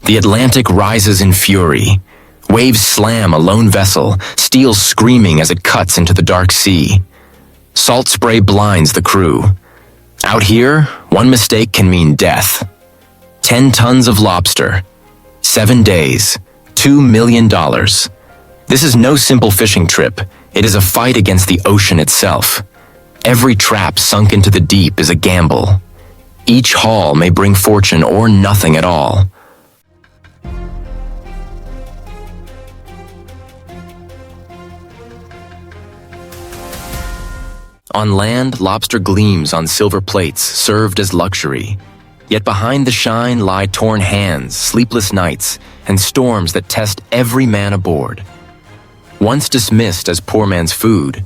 The Atlantic rises in fury. Waves slam a lone vessel, steel screaming as it cuts into the dark sea. Salt spray blinds the crew. Out here, one mistake can mean death. 10 tons of lobster. 7 days. $2 million. This is no simple fishing trip. It is a fight against the ocean itself. Every trap sunk into the deep is a gamble. Each haul may bring fortune or nothing at all. On land, lobster gleams on silver plates, served as luxury. Yet behind the shine lie torn hands, sleepless nights, and storms that test every man aboard. Once dismissed as poor man's food,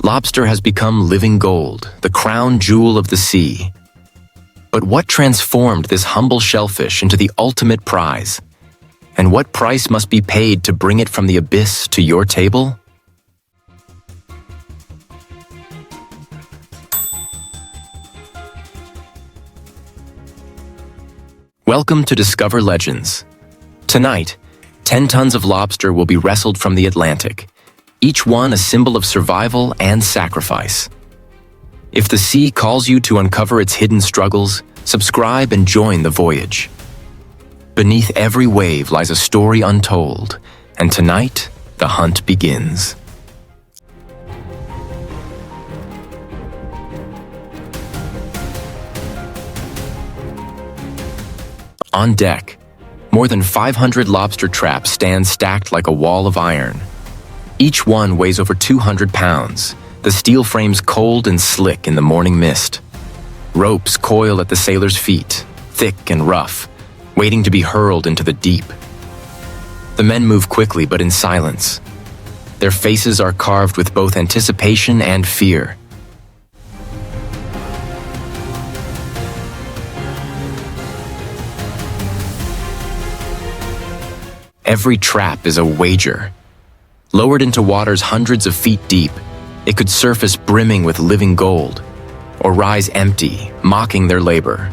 lobster has become living gold, the crown jewel of the sea. But what transformed this humble shellfish into the ultimate prize? And what price must be paid to bring it from the abyss to your table? Welcome to Discover Legends. Tonight, 10 tons of lobster will be wrestled from the Atlantic, each one a symbol of survival and sacrifice. If the sea calls you to uncover its hidden struggles, subscribe and join the voyage. Beneath every wave lies a story untold, and tonight, the hunt begins. On deck, more than 500 lobster traps stand stacked like a wall of iron. Each one weighs over 200 pounds, the steel frames cold and slick in the morning mist. Ropes coil at the sailors' feet, thick and rough, waiting to be hurled into the deep. The men move quickly but in silence. Their faces are carved with both anticipation and fear. Every trap is a wager. Lowered into waters hundreds of feet deep, it could surface brimming with living gold, or rise empty, mocking their labor.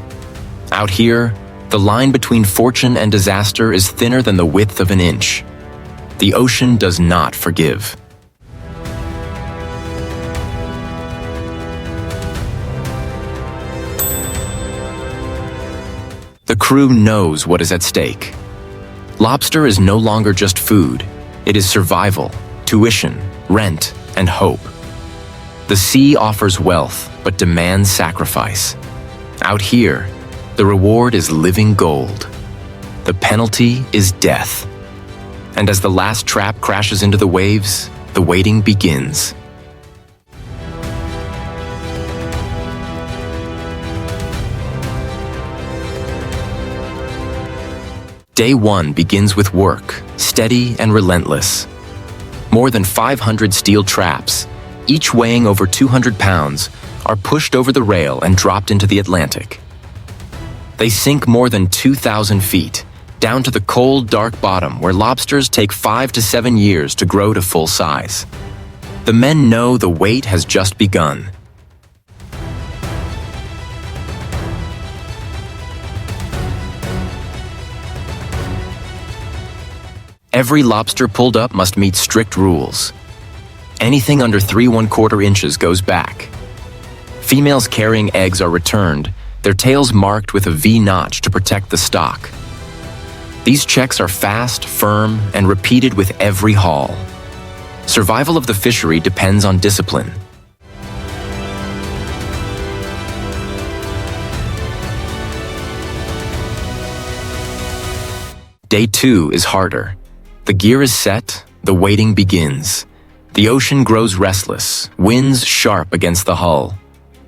Out here, the line between fortune and disaster is thinner than the width of an inch. The ocean does not forgive. The crew knows what is at stake. Lobster is no longer just food. It is survival, tuition, rent, and hope. The sea offers wealth, but demands sacrifice. Out here, the reward is living gold. The penalty is death. And as the last trap crashes into the waves, the waiting begins. Day one begins with work, steady and relentless. More than 500 steel traps, each weighing over 200 pounds, are pushed over the rail and dropped into the Atlantic. They sink more than 2,000 feet, down to the cold, dark bottom where lobsters take 5 to 7 years to grow to full size. The men know the wait has just begun. Every lobster pulled up must meet strict rules. Anything under 3 1/4 inches goes back. Females carrying eggs are returned, their tails marked with a V notch to protect the stock. These checks are fast, firm, and repeated with every haul. Survival of the fishery depends on discipline. Day 2 is harder. The gear is set, the waiting begins. The ocean grows restless, winds sharp against the hull.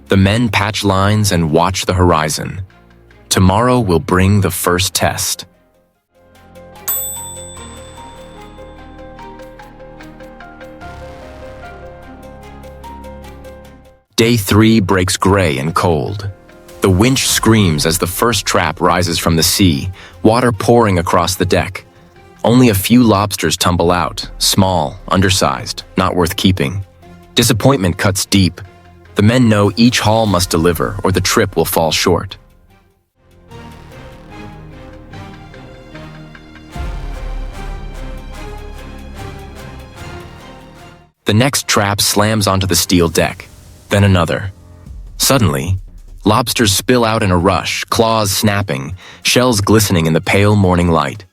The men patch lines and watch the horizon. Tomorrow will bring the first test. Day 3 breaks gray and cold. The winch screams as the first trap rises from the sea, water pouring across the deck. Only a few lobsters tumble out, small, undersized, not worth keeping. Disappointment cuts deep. The men know each haul must deliver or the trip will fall short. The next trap slams onto the steel deck, then another. Suddenly, lobsters spill out in a rush, claws snapping, shells glistening in the pale morning light.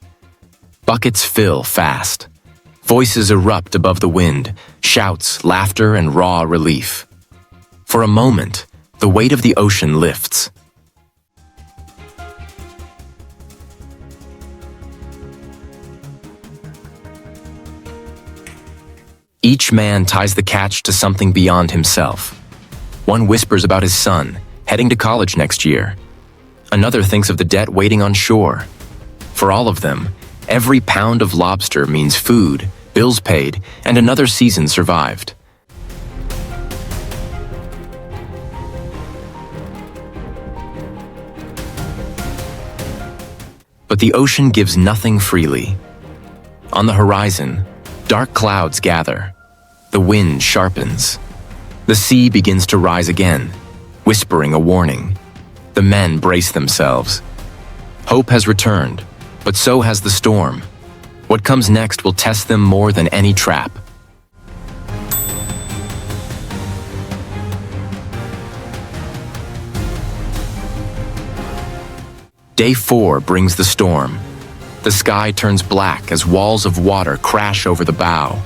Buckets fill fast. Voices erupt above the wind, shouts, laughter, and raw relief. For a moment, the weight of the ocean lifts. Each man ties the catch to something beyond himself. One whispers about his son, heading to college next year. Another thinks of the debt waiting on shore. For all of them, every pound of lobster means food, bills paid, and another season survived. But the ocean gives nothing freely. On the horizon, dark clouds gather. The wind sharpens. The sea begins to rise again, whispering a warning. The men brace themselves. Hope has returned, but so has the storm. What comes next will test them more than any trap. Day 4 brings the storm. The sky turns black as walls of water crash over the bow.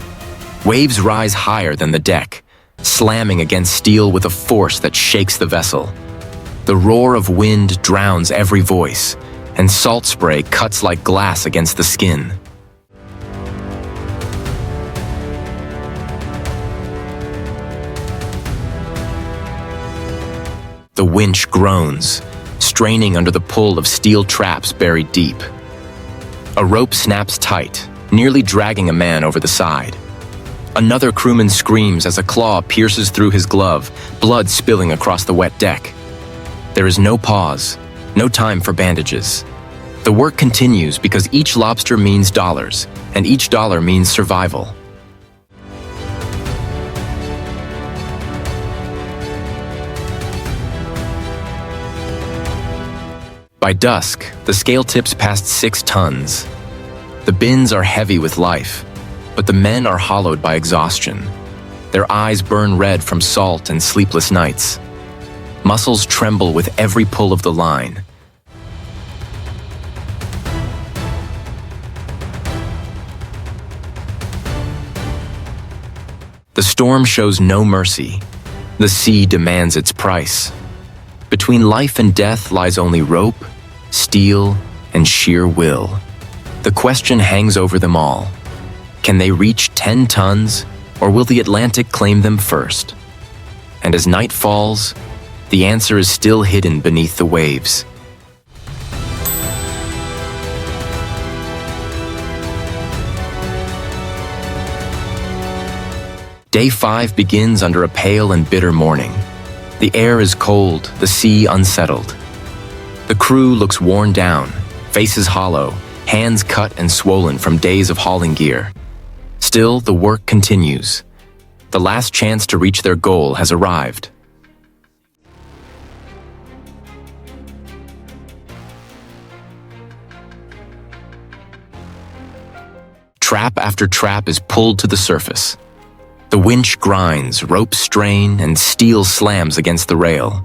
Waves rise higher than the deck, slamming against steel with a force that shakes the vessel. The roar of wind drowns every voice, and salt spray cuts like glass against the skin. The winch groans, straining under the pull of steel traps buried deep. A rope snaps tight, nearly dragging a man over the side. Another crewman screams as a claw pierces through his glove, blood spilling across the wet deck. There is no pause, no time for bandages. The work continues because each lobster means dollars, and each dollar means survival. By dusk, the scale tips past 6 tons. The bins are heavy with life, but the men are hollowed by exhaustion. Their eyes burn red from salt and sleepless nights. Muscles tremble with every pull of the line. The storm shows no mercy. The sea demands its price. Between life and death lies only rope, steel, and sheer will. The question hangs over them all. Can they reach 10 tons, or will the Atlantic claim them first? And as night falls, the answer is still hidden beneath the waves. Day 5 begins under a pale and bitter morning. The air is cold, the sea unsettled. The crew looks worn down, faces hollow, hands cut and swollen from days of hauling gear. Still, the work continues. The last chance to reach their goal has arrived. Trap after trap is pulled to the surface. The winch grinds, ropes strain, and steel slams against the rail.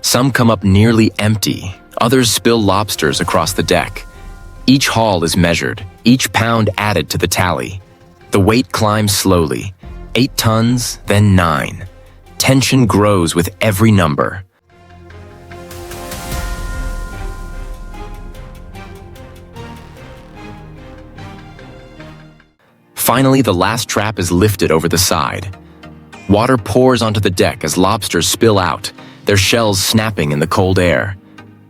Some come up nearly empty, others spill lobsters across the deck. Each haul is measured, each pound added to the tally. The weight climbs slowly, 8 tons, then 9. Tension grows with every number. Finally, the last trap is lifted over the side. Water pours onto the deck as lobsters spill out, their shells snapping in the cold air.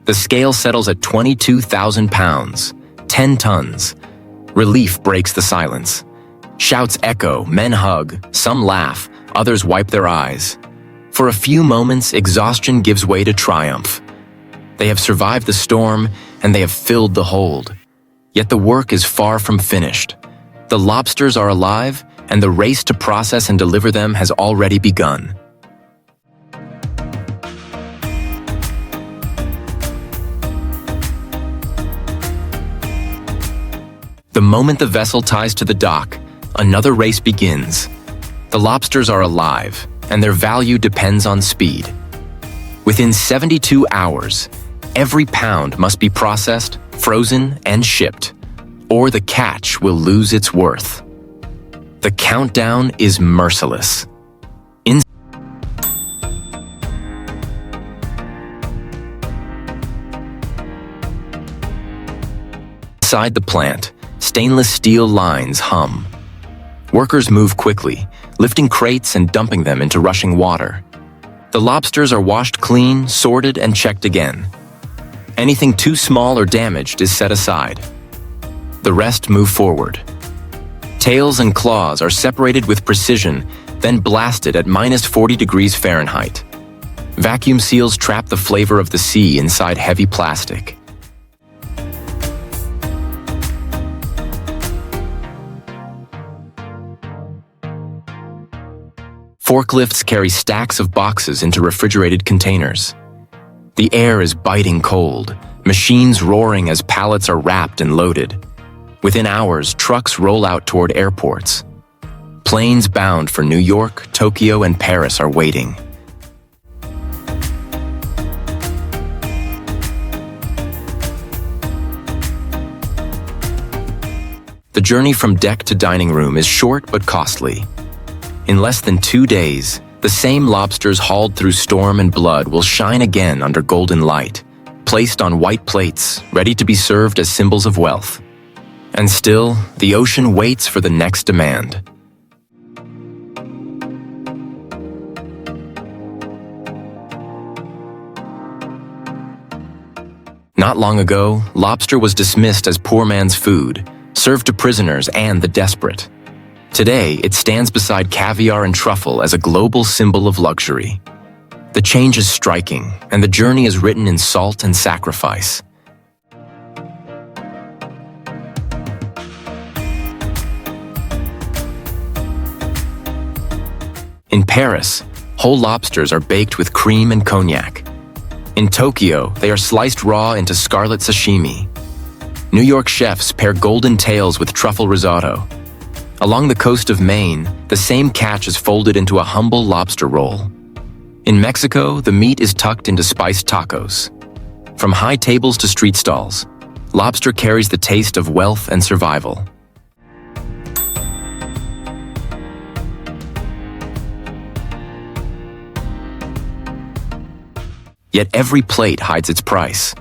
The scale settles at 22,000 pounds, 10 tons. Relief breaks the silence. Shouts echo, men hug, some laugh, others wipe their eyes. For a few moments, exhaustion gives way to triumph. They have survived the storm, and they have filled the hold. Yet the work is far from finished. The lobsters are alive, and the race to process and deliver them has already begun. The moment the vessel ties to the dock, another race begins. The lobsters are alive, and their value depends on speed. Within 72 hours, every pound must be processed, frozen, and shipped, or the catch will lose its worth. The countdown is merciless. Inside the plant, stainless steel lines hum. Workers move quickly, lifting crates and dumping them into rushing water. The lobsters are washed clean, sorted, and checked again. Anything too small or damaged is set aside. The rest move forward. Tails and claws are separated with precision, then blasted at -40 degrees Fahrenheit. Vacuum seals trap the flavor of the sea inside heavy plastic. Forklifts carry stacks of boxes into refrigerated containers. The air is biting cold, machines roaring as pallets are wrapped and loaded. Within hours, trucks roll out toward airports. Planes bound for New York, Tokyo, and Paris are waiting. The journey from deck to dining room is short but costly. In less than 2 days, the same lobsters hauled through storm and blood will shine again under golden light, placed on white plates, ready to be served as symbols of wealth. And still, the ocean waits for the next demand. Not long ago, lobster was dismissed as poor man's food, served to prisoners and the desperate. Today, it stands beside caviar and truffle as a global symbol of luxury. The change is striking, and the journey is written in salt and sacrifice. In Paris, whole lobsters are baked with cream and cognac. In Tokyo, they are sliced raw into scarlet sashimi. New York chefs pair golden tails with truffle risotto. Along the coast of Maine, the same catch is folded into a humble lobster roll. In Mexico, the meat is tucked into spiced tacos. From high tables to street stalls, lobster carries the taste of wealth and survival. Yet every plate hides its price.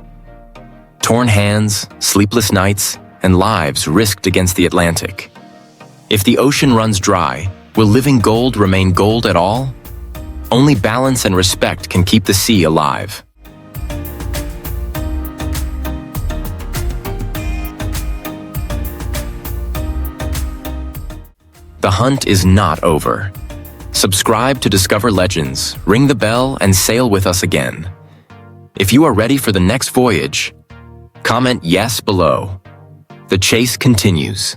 Torn hands, sleepless nights, and lives risked against the Atlantic. If the ocean runs dry, will living gold remain gold at all? Only balance and respect can keep the sea alive. The hunt is not over. Subscribe to discover legends, ring the bell, and sail with us again. If you are ready for the next voyage, comment yes below. The chase continues.